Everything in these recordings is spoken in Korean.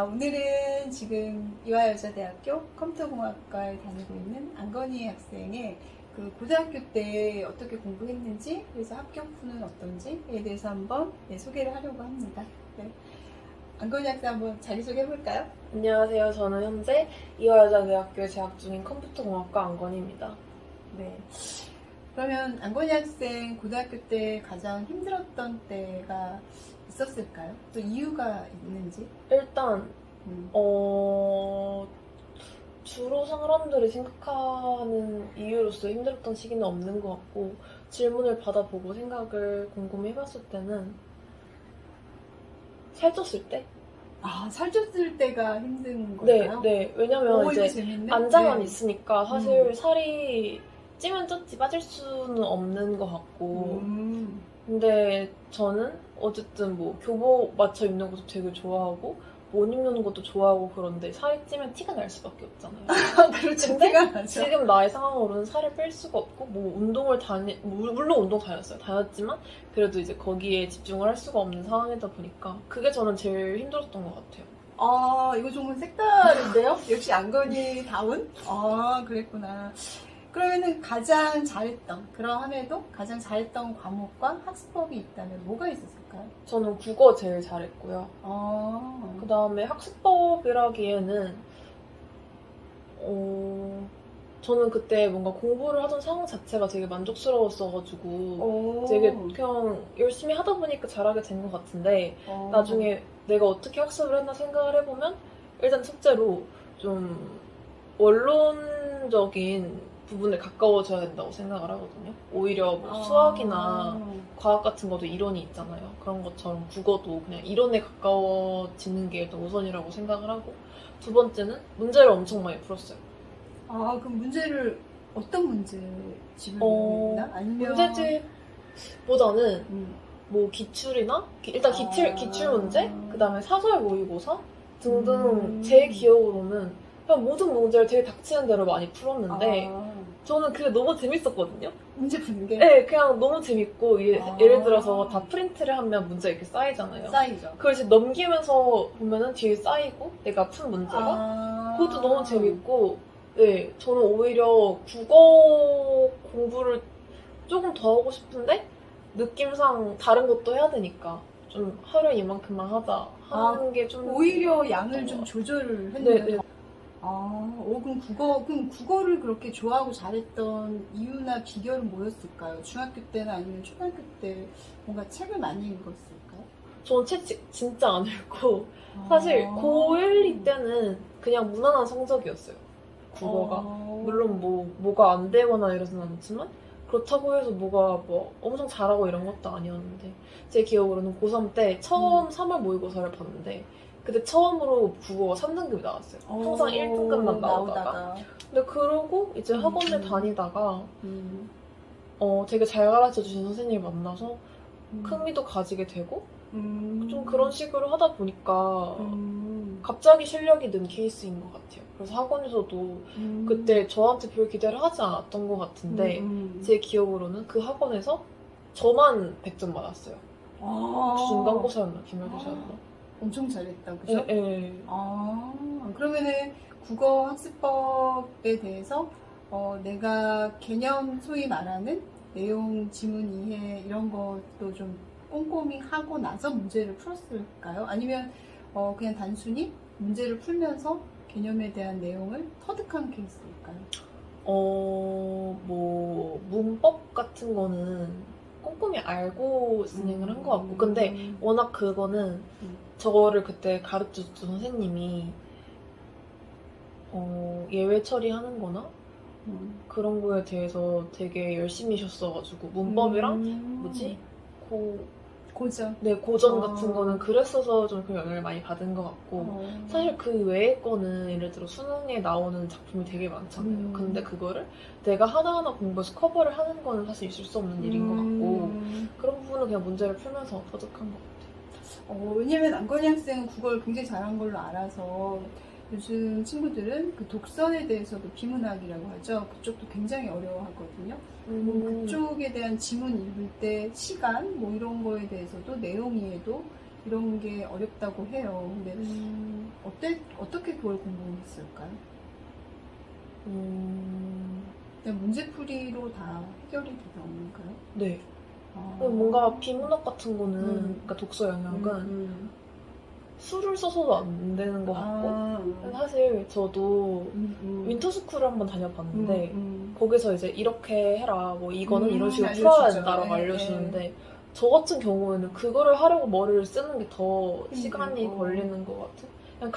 오늘은 지금 이화여자대학교 컴퓨터공학과에 다니고 있는 안건희 학생의 그 고등학교 때 어떻게 공부했는지, 그래서 합격후는 어떤지에 대해서 한번 소개를 하려고 합니다. 네. 안건희 학생 한번 자기소개 해볼까요? 안녕하세요. 저는 현재 이화여자대학교에 재학 중인 컴퓨터공학과 안건희입니다. 네. 그러면 안건희 학생 고등학교 때 가장 힘들었던 때가 있었을까요? 또 이유가 있는지? 일단 주로 사람들이 생각하는 이유로서 힘들었던 시기는 없는 것 같고, 질문을 받아보고 생각을 곰곰이 해봤을 때는 살쪘을 때? 살쪘을 때가 힘든 네, 건가요? 네. 왜냐면 이거 이제 재밌네. 안장은 네. 있으니까 사실 살이 찌면 쪘지 빠질 수는 없는 것 같고, 근데 저는 어쨌든 뭐 교복 맞춰 입는 것도 되게 좋아하고 못 입는 것도 좋아하고 그런데 살이 찌면 티가 날 수밖에 없잖아요. 그렇죠. 근데 티가 나죠. 지금 나의 상황으로는 살을 뺄 수가 없고 뭐 물론 운동 다녔지만 그래도 이제 거기에 집중을 할 수가 없는 상황이다 보니까 그게 저는 제일 힘들었던 것 같아요. 이거 조금 색다른데요? 역시 안건희 다운? 그랬구나. 그러면은 가장 잘했던, 그러함에도 가장 잘했던 과목과 학습법이 있다면 뭐가 있었을까요? 저는 국어 제일 잘했고요. 그 다음에 학습법이라기에는 저는 그때 뭔가 공부를 하던 상황 자체가 되게 만족스러웠어가지고 되게 그냥 열심히 하다 보니까 잘하게 된 것 같은데 나중에 내가 어떻게 학습을 했나 생각을 해보면 일단 첫째로 좀 원론적인 부분에 가까워져야 된다고 생각을 하거든요. 오히려 뭐 수학이나 과학 같은 것도 이론이 있잖아요. 그런 것처럼 국어도 그냥 이론에 가까워지는 게 일단 우선이라고 생각을 하고, 두 번째는 문제를 엄청 많이 풀었어요. 그럼 문제를 어떤 문제집을 배우나? 아니면 문제집보다는 뭐 기출이나 일단 기출 문제, 그 다음에 사설 모의고사 등등 제 기억으로는 그냥 모든 문제를 되게 닥치는 대로 많이 풀었는데 저는 그게 너무 재밌었거든요. 문제 푸는 게? 네, 그냥 너무 재밌고 예를 들어서 다 프린트를 하면 문제가 이렇게 쌓이잖아요. 쌓이죠. 그걸 이제 넘기면서 보면은 뒤에 쌓이고 내가 푼 문제가 그것도 너무 재밌고, 네, 저는 오히려 국어 공부를 조금 더 하고 싶은데 느낌상 다른 것도 해야 되니까 좀 하루에 이만큼만 하자 하는 게 좀 오히려 양을 좀 조절을 했네요. 네. 그럼 국어를 그렇게 좋아하고 잘했던 이유나 비결은 뭐였을까요? 중학교 때나 아니면 초등학교 때 뭔가 책을 많이 읽었을까요? 저는 책 진짜 안 읽고 사실 고1, 2 때는 그냥 무난한 성적이었어요. 국어가. 물론 뭐가 안 되거나 이러진 않지만 그렇다고 해서 뭐가 뭐 엄청 잘하고 이런 것도 아니었는데 제 기억으로는 고3 때 처음 3월 모의고사를 봤는데 그때 처음으로 국어가 3등급이 나왔어요. 항상 1등급만 나오다가. 근데 그러고 이제 학원을 다니다가 되게 잘 가르쳐 주신 선생님을 만나서 흥미도 가지게 되고 좀 그런 식으로 하다 보니까 갑자기 실력이 는 케이스인 것 같아요. 그래서 학원에서도 그때 저한테 별 기대를 하지 않았던 것 같은데 제 기억으로는 그 학원에서 저만 100점 받았어요. 중간고사였나 기말고사였나. 엄청 잘했다, 그죠? 네. 그러면은 국어 학습법에 대해서 내가 개념 소위 말하는 내용, 지문 이해 이런 것도 좀 꼼꼼히 하고 나서 문제를 풀었을까요? 아니면 그냥 단순히 문제를 풀면서 개념에 대한 내용을 터득한 케이스일까요? 뭐 문법 같은 거는 꼼꼼히 알고 진행을 한 것 같고, 근데 워낙 그거는 저거를 그때 가르쳐준 선생님이 예외 처리하는 거나 그런 거에 대해서 되게 열심히 하셨어가지고 문법이랑 고전. 네, 고전 같은 거는 그랬어서 좀 그 영향을 많이 받은 것 같고, 사실 그 외의 거는 예를 들어 수능에 나오는 작품이 되게 많잖아요. 근데 그거를 내가 하나하나 공부해서 커버를 하는 거는 사실 있을 수 없는 일인 것 같고, 그런 부분은 그냥 문제를 풀면서 터득한 것 같아요. 왜냐면 안건희 학생은 국어를 굉장히 잘한 걸로 알아서 요즘 친구들은 그 독서에 대해서도 비문학이라고 하죠. 그쪽도 굉장히 어려워하거든요. 그쪽에 대한 지문 읽을 때 시간 뭐 이런 거에 대해서도 내용 이해도 이런 게 어렵다고 해요. 근데 어떻게 그걸 공부했을까요? 그냥 문제풀이로 다 해결이 되는 건가요? 네. 아. 뭔가 비문학 같은 거는, 그러니까 독서 영역은 수를 써서도 안 되는 것 같고, 사실 저도 윈터스쿨을 한번 다녀봤는데, 거기서 이제 이렇게 해라, 뭐 이거는 이런 식으로 풀어야 된다라고 네, 알려주는데, 저 같은 경우에는 그거를 하려고 머리를 쓰는 게 더 시간이 힘들고. 걸리는 것 같아. 그냥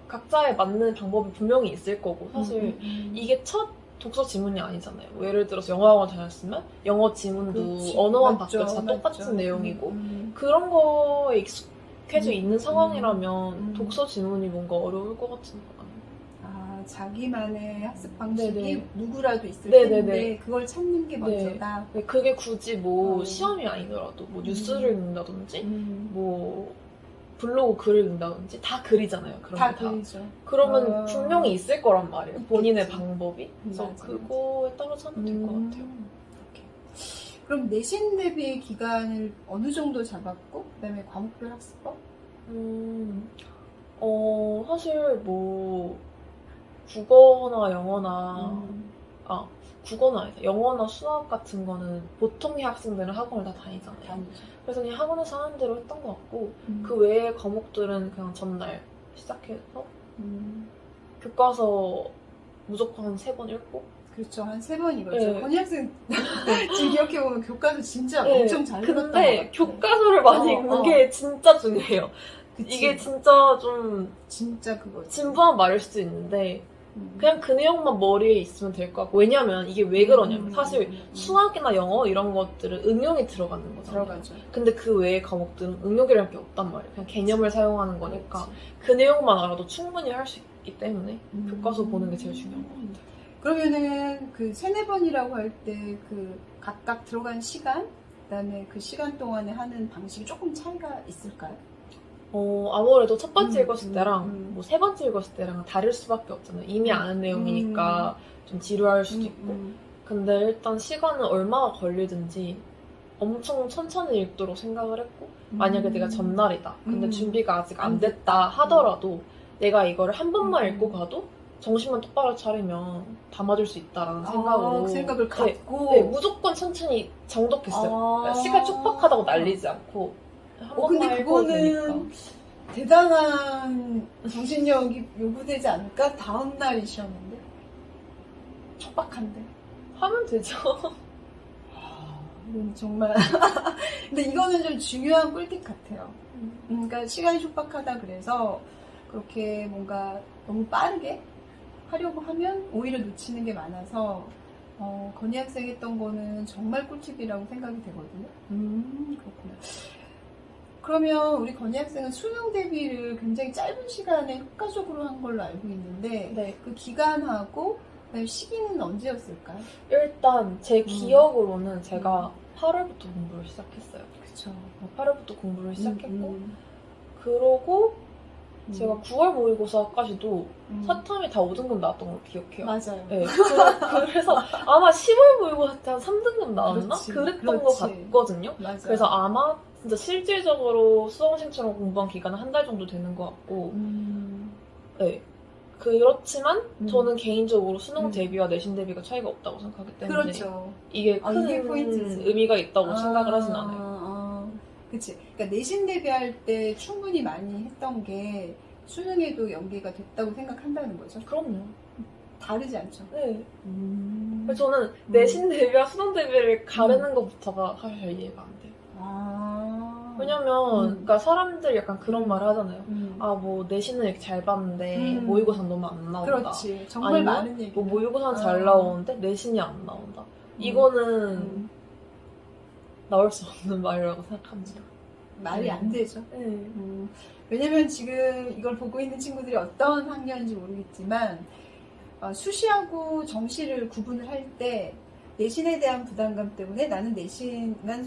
각자에 맞는 방법이 분명히 있을 거고, 사실 이게 첫 독서 지문이 아니잖아요. 뭐 예를 들어서 영어학원 다녔으면 영어 지문도 그렇지. 언어만 맞죠, 바뀌어서 다 맞죠. 똑같은 내용이고, 그런 거에 익숙해져 있는 상황이라면 음. 독서 지문이 뭔가 어려울 것 같은 거 아니에요? 아, 자기만의 학습 방식이 네네. 누구라도 있을 네네네. 텐데 그걸 찾는 게 먼저다. 그게 굳이 뭐 어. 시험이 아니더라도 뭐 뉴스를 읽는다든지 음. 뭐 블로그 글을 읽는다든지 다 글이잖아요. 그런 다 게 다. 그리죠. 그러면 분명히 있을 거란 말이에요. 본인의 있겠지. 방법이. 그래서 맞아, 그거에 따라 찾으면 될 것 같아요. 그럼 내신 대비 기간을 어느 정도 잡았고, 그다음에 과목별 학습법? 사실 뭐 국어나 영어나 국어는 아니다. 영어나 수학 같은 거는 보통의 학생들은 학원을 다 다니잖아요. 아니죠. 그래서 그냥 학원에서 하는 대로 했던 것 같고 그 외의 과목들은 그냥 전날 시작해서 교과서 무조건 한 3번 읽고 그렇죠. 한 3번 이거죠. 네. 건희 학생 지금 기억해보면 교과서 진짜 네. 엄청 잘 읽었던 것 근데 같아요. 교과서를 많이 읽는 게 진짜 중요해요. 그치. 이게 진짜 좀 진짜 그거지. 진부한 말일 수도 있는데 그냥 그 내용만 머리에 있으면 될 것 같고 왜냐면 이게 왜 그러냐면 사실 수학이나 영어 이런 것들은 응용이 들어가는 거잖아요. 들어가죠. 근데 그 외의 과목들은 응용이랄 게 없단 말이에요. 그냥 개념을 사용하는 거니까 그렇지. 그 내용만 알아도 충분히 할 수 있기 때문에 교과서 보는 게 제일 중요한 것 같아요. 그러면은 그 3-4번이라고 할 때 그 각각 들어간 시간, 그다음에 그 시간 동안에 하는 방식이 조금 차이가 있을까요? 아무래도 첫 번째 읽었을 때랑 뭐 세 번째 읽었을 때랑 다를 수밖에 없잖아요. 이미 아는 내용이니까 좀 지루할 수도 있고. 근데 일단 시간은 얼마나 걸리든지 엄청 천천히 읽도록 생각을 했고 만약에 내가 전날이다. 근데 준비가 아직 안 됐다 하더라도 내가 이거를 한 번만 읽고 가도 정신만 똑바로 차리면 다 맞을 수 있다라는 생각으로 그 생각을 갖고 네, 무조건 천천히 정독했어요. 그러니까 시간 촉박하다고 날리지 않고 한 번만 근데 읽어도 그거는 되니까. 대단한 정신력이 요구되지 않을까? 다음 날이 시험인데 촉박한데 하면 되죠. 이건 정말 근데 이거는 좀 중요한 꿀팁 같아요. 그러니까 시간이 촉박하다 그래서 그렇게 뭔가 너무 빠르게 하려고 하면 오히려 놓치는 게 많아서 건희 학생 했던 거는 정말 꿀팁이라고 생각이 되거든요. 그렇구나. 그러면 우리 건희 학생은 수능 대비를 굉장히 짧은 시간에 효과적으로 한 걸로 알고 있는데 네. 그 기간하고 그다음에 시기는 언제였을까요? 일단 제 기억으로는 제가 8월부터 공부를 시작했어요. 그쵸. 8월부터 공부를 시작했고 그러고 제가 9월 모의고사까지도 사탐이 다 5등급 나왔던 걸 기억해요. 맞아요. 네. 그래서 아마 10월 모의고사 때 한 3등급 나왔나? 그렇지, 그랬던 그렇지. 것 같거든요. 맞아요. 그래서 아마 진짜 실질적으로 수험생처럼 공부한 기간은 한 달 정도 되는 것 같고 네. 그렇지만 저는 개인적으로 수능 대비와 내신 대비가 차이가 없다고 생각하기 때문에 그렇죠. 이게 큰 이게 포인트지. 의미가 있다고 생각을 하진 않아요. 그치. 그러니까 내신 대비할 때 충분히 많이 했던 게 수능에도 연계가 됐다고 생각한다는 거죠. 그럼요. 다르지 않죠. 네. 그래서 저는 내신 대비와 수능 대비를 가르는 것부터가 사실 잘 이해가 안 돼요. 왜냐면 그러니까 사람들이 약간 그런 말을 하잖아요. 아, 뭐 내신은 이렇게 잘 봤는데 모의고사는 너무 안 나온다. 그렇지. 정말 아니면 많은 얘기. 뭐 모의고사는 잘 나오는데 내신이 안 나온다. 이거는 나올 수 없는 말이라고 생각합니다. 말이 안 되죠. 네. 왜냐면 지금 이걸 보고 있는 친구들이 어떤 학년인지 모르겠지만 수시하고 정시를 구분을 할 때 내신에 대한 부담감 때문에 난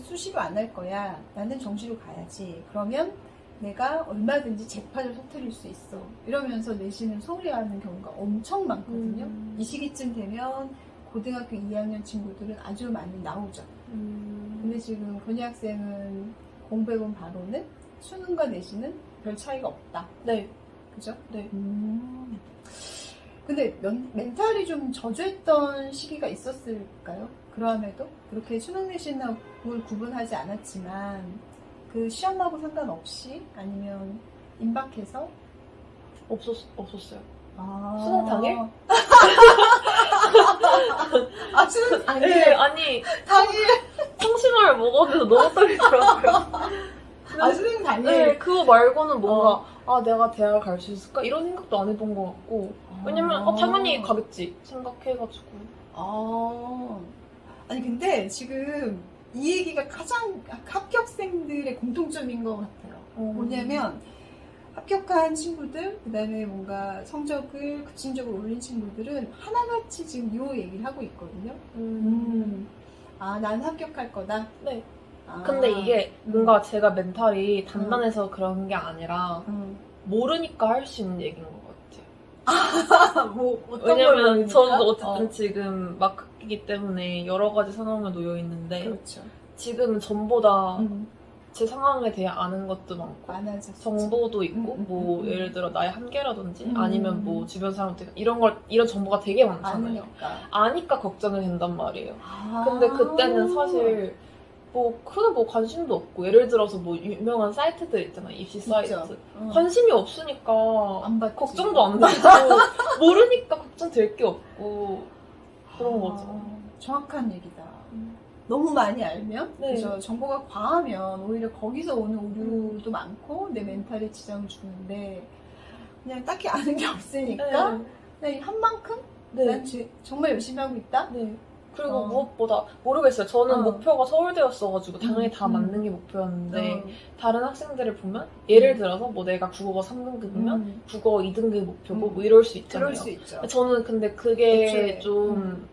수시로 안 할 거야. 나는 정시로 가야지. 그러면 내가 얼마든지 재판을 터뜨릴 수 있어. 이러면서 내신을 소홀히하는 경우가 엄청 많거든요. 이 시기쯤 되면 고등학교 2학년 친구들은 아주 많이 나오죠. 근데 지금 건희 학생은 공부해본 바로는 수능과 내신은 별 차이가 없다. 네. 그죠? 네. 근데 멘탈이 좀 저조했던 시기가 있었을까요? 그럼에도 그렇게 수능 내신을 구분하지 않았지만 그 시험하고 상관없이 아니면 임박해서 없었어요. 아. 수능 당일? 아, 수능 당일? 네, 아니, 당일? 청심환을 먹었는데 너무 떨리더라고요. 아, 수능 당일? 네, 그거 말고는 뭔가, 내가 대학을 갈 수 있을까? 이런 생각도 안 해본 것 같고. 왜냐면, 당연히 가겠지. 생각해가지고. 아니, 근데 지금 이 얘기가 가장 합격생들의 공통점인 것 같아요. 뭐냐면, 합격한 친구들, 그 다음에 뭔가 성적을 급진적으로 올린 친구들은 하나같이 지금 이 얘기를 하고 있거든요. 난 합격할 거다. 네. 근데 이게 뭔가 제가 멘탈이 단단해서 그런 게 아니라 모르니까 할 수 있는 얘기인 것 같아요. 왜냐면 저도 어쨌든 지금 막 학기이기 때문에 여러 가지 상황에 놓여 있는데 그렇죠. 지금은 전보다 제 상황에 대해 아는 것도 많고 정보도 있고 예를 들어 나의 한계라든지 아니면 뭐 주변 사람들 이런 정보가 되게 많잖아요. 아니까 걱정이 된단 말이에요. 근데 그때는 사실 크게 관심도 없고 예를 들어서 유명한 사이트들 있잖아요. 입시 사이트. 관심이 없으니까 걱정도 안 되고 모르니까 걱정될 게 없고 그런 거죠. 정확한 얘기다. 너무 많이 알면, 네. 그죠? 정보가 과하면 오히려 거기서 오는 오류도 많고 내 멘탈에 지장을 주는데 그냥 딱히 아는 게 없으니까 그냥 한 만큼 난 정말 열심히 하고 있다. 네. 그리고 무엇보다 모르겠어요. 저는 목표가 서울대였어가지고 당연히 다 맞는 게 목표였는데 다른 학생들을 보면 예를 들어서 내가 국어가 3등급이면 국어 2등급이 목표고 이럴 수 있잖아요. 그럴 수 있죠. 저는 근데 그게 좀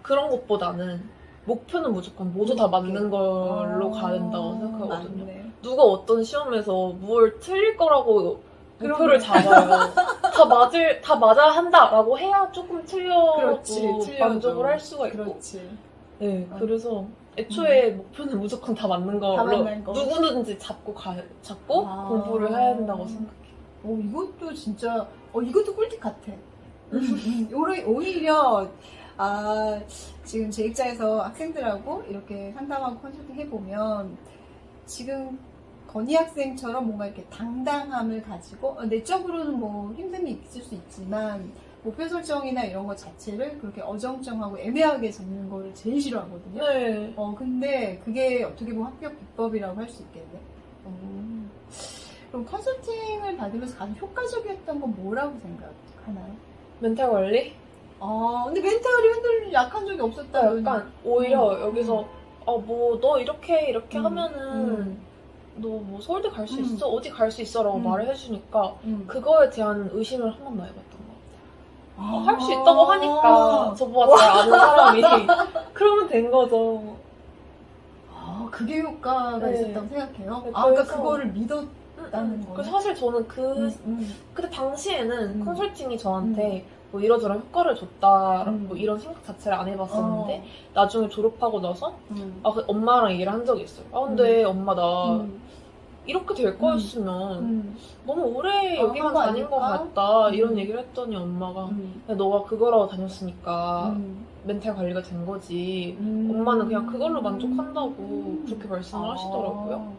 그런 것보다는 목표는 무조건 모두 다 맞는 걸로 가야 된다고 생각하거든요. 맞네. 누가 어떤 시험에서 뭘 틀릴 거라고 목표를 잡아요. 다 맞아야 한다라고 해야 조금 틀려도 만족을 할 수가 있고. 그렇지. 네, 그래서 애초에 목표는 무조건 다 맞는 걸로 누구든지 잡고 공부를 해야 된다고 생각해요. 이것도 진짜 이것도 꿀팁 같아. 오히려 지금 제 입장에서 학생들하고 이렇게 상담하고 컨설팅 해보면 지금 건희 학생처럼 뭔가 이렇게 당당함을 가지고 내적으로는 힘듦이 있을 수 있지만 목표 설정이나 이런 것 자체를 그렇게 어정쩡하고 애매하게 잡는 거를 제일 싫어하거든요. 네. 근데 그게 어떻게 보면 합격 비법이라고 할 수 있겠네. 그럼 컨설팅을 받으면서 가장 효과적이었던 건 뭐라고 생각하나요? 멘탈 관리? 근데 멘탈이 약한 적이 없었다. 약간 오히려 여기서 너 이렇게 하면은 너 서울대 갈 수 있어? 어디 갈 수 있어? 라고 말을 해주니까 그거에 대한 의심을 한 번도 안 해봤던 것 같아요. 할 수 있다고 하니까 저보다 잘 아는 사람이 그러면 된 거죠. 그게 효과가 있었다고 생각해요? 네, 그러니까 그거를 믿었다는 거예요? 사실 저는 그때 당시에는 컨설팅이 저한테 이러저런 효과를 줬다 이런 생각 자체를 안 해봤었는데 나중에 졸업하고 나서 엄마랑 얘기를 한 적이 있어요. 근데 엄마 나 이렇게 될 거였으면 너무 오래 여기만 다닌 것 같다 이런 얘기를 했더니 엄마가 너가 그거라고 다녔으니까 멘탈 관리가 된 거지 엄마는 그냥 그걸로 만족한다고 그렇게 말씀을 하시더라고요.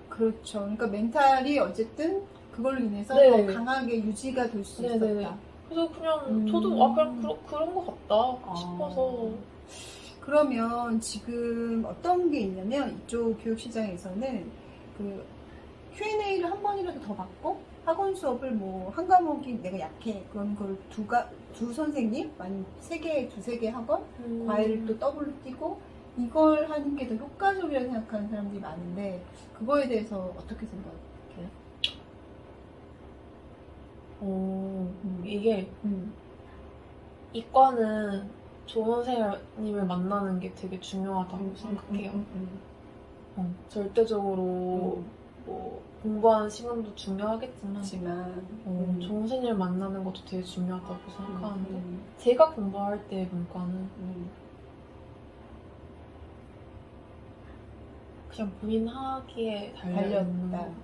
그렇죠. 그러니까 멘탈이 어쨌든 그걸로 인해서 더 강하게 유지가 될 수 있었다. 그래서 그냥 저도 그냥 그런 것 같다 싶어서. 그러면 지금 어떤 게 있냐면 이쪽 교육시장에서는 그 Q&A를 한 번이라도 더 받고 학원 수업을 한 과목이 내가 약해 그럼 그걸 두 선생님 아니면 두세 개 학원 과외를 또 더블로 뛰고 이걸 하는 게 더 효과적이라고 생각하는 사람들이 많은데 그거에 대해서 어떻게 생각해요? 이게 이과는 좋은 선생님을 만나는 게 되게 중요하다고 생각해요. 절대적으로 공부하는 시간도 중요하겠지만 좋은 선생님을 만나는 것도 되게 중요하다고 생각하는데 제가 공부할 때 문과는 그냥 본인 하기에 달려있는 달렸다. 것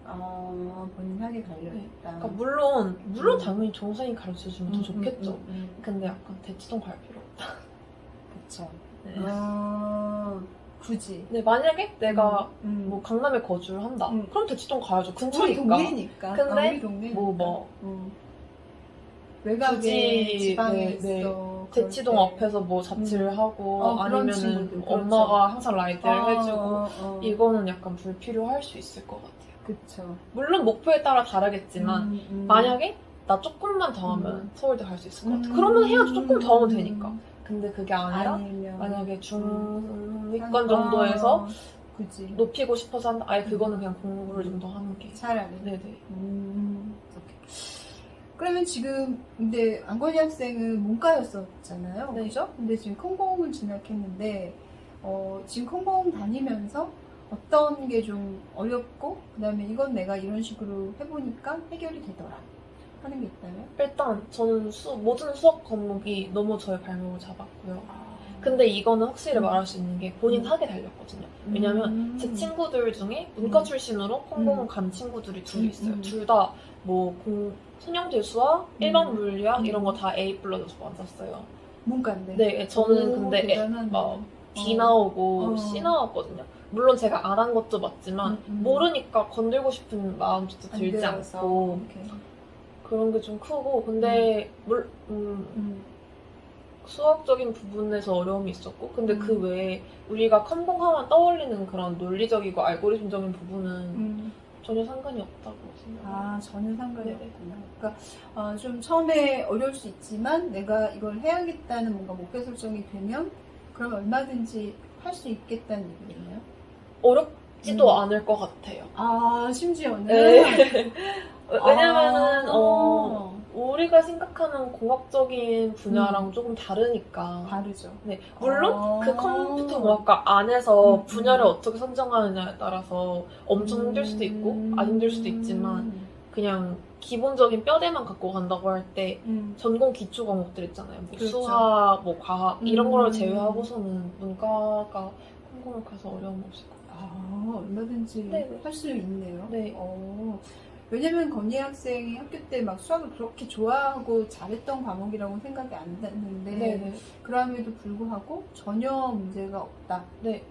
같아요. 본인 하게 달려있다. 그러니까 물론 당연히 정선이 가르쳐주면 더 좋겠죠. 근데 약간 대치동 갈 필요 없다. 그쵸. 네. 굳이. 근데 만약에 내가 뭐, 강남에 거주를 한다. 그럼 대치동 가야죠. 우리 근처니까. 동네니까. 근데 우리 동네니까. 굳이, 외곽에 지방에 네, 있어. 네. 그럴 대치동 때. 앞에서 뭐 자취를 하고 그런 아니면은 친구들, 그렇죠. 엄마가 항상 라이드를 해주고 이거는 이거는 약간 불필요할 수 있을 것 같아요. 그쵸. 물론 목표에 따라 다르겠지만 만약에 나 조금만 더 하면 서울대 갈 수 있을 것 같아. 그러면 해야지. 조금 더 하면 되니까. 근데 그게 아니라 아니면 만약에 중위권 정도에서 굳이 높이고 싶어서 한다. 아예 그거는 그냥 공부를 좀 더 하는 게. 차라리. 네네. 오케이. 그러면 지금 근데 안건희 학생은 문과였었잖아요. 네. 그죠? 근데 지금 컴공을 진학했는데 지금 컴공 다니면서 어떤 게 좀 어렵고 그다음에 이건 내가 이런 식으로 해보니까 해결이 되더라 하는 게 있다면? 일단 저는 모든 수학 과목이 너무 저의 발목을 잡았고요. 근데 이거는 확실히 말할 수 있는 게 본인 학에 달렸거든요. 왜냐면 제 친구들 중에 문과 출신으로 컴공을 간 친구들이 둘 있어요. 둘 다 뭐 선형대 수학, 일반 물리학 이런 거 다 A 플러스 맞았어요. 문과인데. 네, 저는 근데 대단하네. D 나오고 어. C 나왔거든요. 물론 제가 안 한 것도 맞지만 모르니까 건들고 싶은 마음도 안 들지 들어서. 않고 오케이. 그런 게 좀 크고 근데 수학적인 부분에서 어려움이 있었고 근데 그 외에 우리가 컴공하면 떠올리는 그런 논리적이고 알고리즘적인 부분은 전혀 상관이 없다고 생각해요. 전혀 상관이 네네. 없구나. 그러니까 좀 처음에 어려울 수 있지만 내가 이걸 해야겠다는 뭔가 목표 설정이 되면 그럼 얼마든지 할 수 있겠다는 얘기겠네요. 어렵지도 않을 것 같아요. 심지어는? 네. 왜냐면은 우리가 생각하는 공학적인 분야랑 조금 다르니까. 다르죠. 네. 물론 그 컴퓨터 공학과 안에서 분야를 어떻게 선정하느냐에 따라서 엄청 힘들 수도 있고 안 힘들 수도 있지만 그냥 기본적인 뼈대만 갖고 간다고 할 때 전공 기초 과목들 있잖아요. 뭐 그렇죠. 수학, 뭐 과학 이런 거를 제외하고서는 문과가 컴공을 가서 어려움 없을 것 같아요. 얼마든지 네네. 할 수 있네요. 네. 왜냐면 건희 학생이 학교 때 막 수학을 그렇게 좋아하고 잘했던 과목이라고 생각이 안 났는데 네네. 그럼에도 불구하고 전혀 문제가 없다. 네.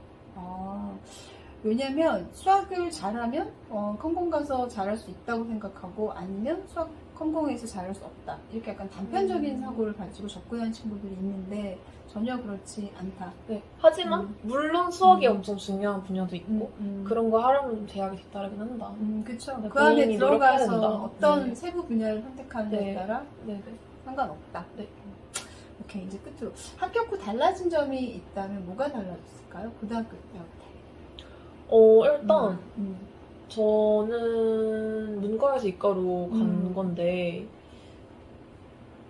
왜냐면 수학을 잘하면 컴공 가서 잘할 수 있다고 생각하고 아니면 수학 컴공에서 잘할 수 없다. 이렇게 약간 단편적인 사고를 가지고 접근하는 친구들이 있는데 전혀 그렇지 않다. 네. 하지만 물론 수학이 엄청 중요한 분야도 있고 그런 거 하려면 대학이 뒤따르긴 한다. 그쵸. 네, 그 안에 본인이 노력해야 들어가서 된다. 어떤 네. 세부 분야를 선택하느냐에 네. 따라 네네. 상관없다. 네. 오케이, 이제 끝으로. 합격 후 달라진 점이 있다면 뭐가 달라졌을까요? 고등학교 때. 일단 저는 문과에서 이과로 간 건데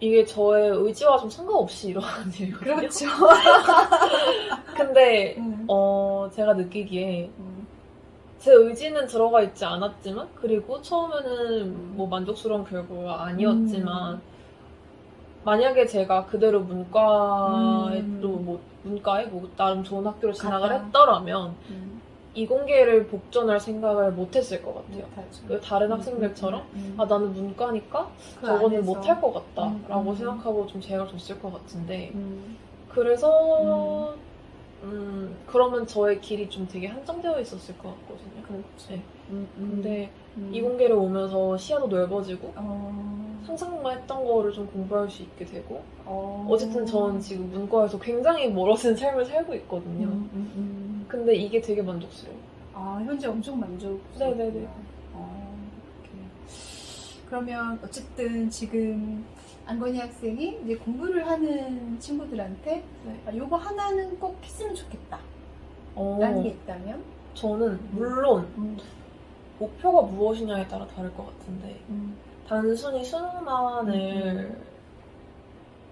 이게 저의 의지와 좀 상관없이 일어나는 일이거든요. 그렇죠. 근데 제가 느끼기에 제 의지는 들어가 있지 않았지만 그리고 처음에는 뭐 만족스러운 결과가 아니었지만 만약에 제가 그대로 문과에 뭐 나름 좋은 학교로 진학을 갔다. 했더라면 이공계를 복전할 생각을 못했을 것 같아요. 그 다른 학생들처럼 나는 문과니까 저거는 못할 것 같다 라고 생각하고 좀 제약을 줬을 것 같은데 그래서 그러면 저의 길이 좀 되게 한정되어 있었을 것 같거든요. 그렇지. 네. 근데 이공계를 오면서 시야도 넓어지고 상상만 했던 거를 좀 공부할 수 있게 되고 어쨌든 저는 지금 문과에서 굉장히 멀어진 삶을 살고 있거든요. 근데 이게 되게 만족스러워요. 현재 엄청 만족스러워요. 네네네. 그러면 어쨌든 지금 안건희 학생이 이제 공부를 하는 친구들한테 요거 하나는 꼭 했으면 좋겠다 라는 게 있다면? 저는 물론 목표가 무엇이냐에 따라 다를 것 같은데 단순히 수능만을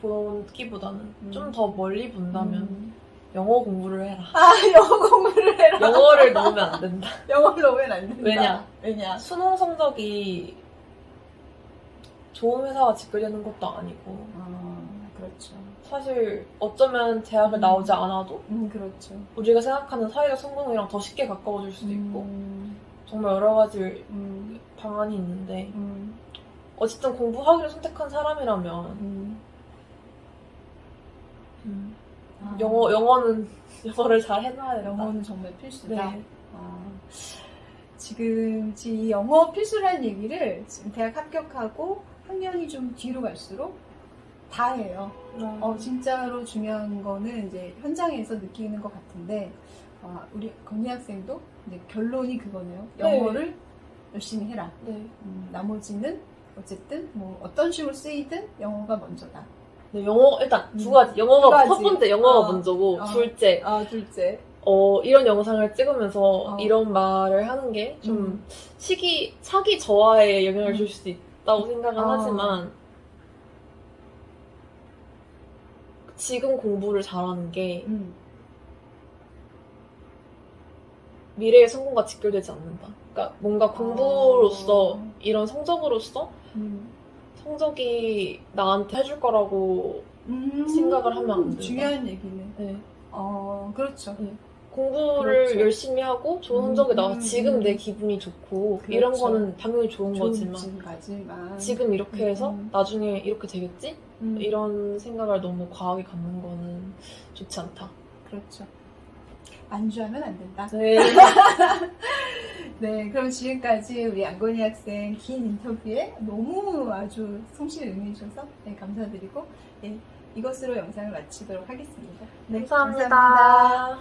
보기보다는 좀 더 멀리 본다면 영어 공부를 해라. 영어 공부를 해라. 영어를 넣으면 안 된다. 영어를 넣으면 안 된다. 왜냐? 수능 성적이 좋은 회사가 지끌려는 것도 아니고 그렇죠. 사실 어쩌면 대학을 나오지 않아도 그렇죠. 우리가 생각하는 사회적 성공이랑 더 쉽게 가까워질 수도 있고 정말 여러 가지 방안이 있는데 어쨌든 공부하기를 선택한 사람이라면 아, 영어를 잘 해놔야 된다. 영어는 정말 필수다. 네. 지금 이 영어 필수라는 얘기를 지금 대학 합격하고 학년이 좀 뒤로 갈수록 다 해요. 진짜로 중요한 거는 이제 현장에서 느끼는 것 같은데, 우리 건희 학생도 이제 결론이 그거네요. 영어를 열심히 해라. 네. 나머지는 어쨌든 뭐 어떤 식으로 쓰이든 영어가 먼저다. 네, 영어 일단 두 가지. 영어가 두 가지. 첫 번째 영어가 먼저고 둘째 둘째. 이런 영상을 찍으면서 이런 말을 하는 게 좀 사기 저하에 영향을 줄 수도 있다고 생각은 하지만 지금 공부를 잘하는 게 미래의 성공과 직결되지 않는다. 그러니까 뭔가 공부로서 이런 성적으로서 성적이 나한테 해줄 거라고 생각을 하면 안 된다. 중요한 얘기네. 네. 그렇죠. 네. 공부를 그렇죠. 열심히 하고 좋은 성적이 나와 지금 내 기분이 좋고 그렇죠. 이런 거는 당연히 좋은 거지만 지금 이렇게 해서 나중에 이렇게 되겠지? 이런 생각을 너무 과하게 갖는 거는 좋지 않다. 그렇죠. 안주하면 안 된다. 네. 네, 그럼 지금까지 우리 안건희 학생 긴 인터뷰에 너무 아주 성실히 응해주셔서 감사드리고 이것으로 영상을 마치도록 하겠습니다. 네, 감사합니다.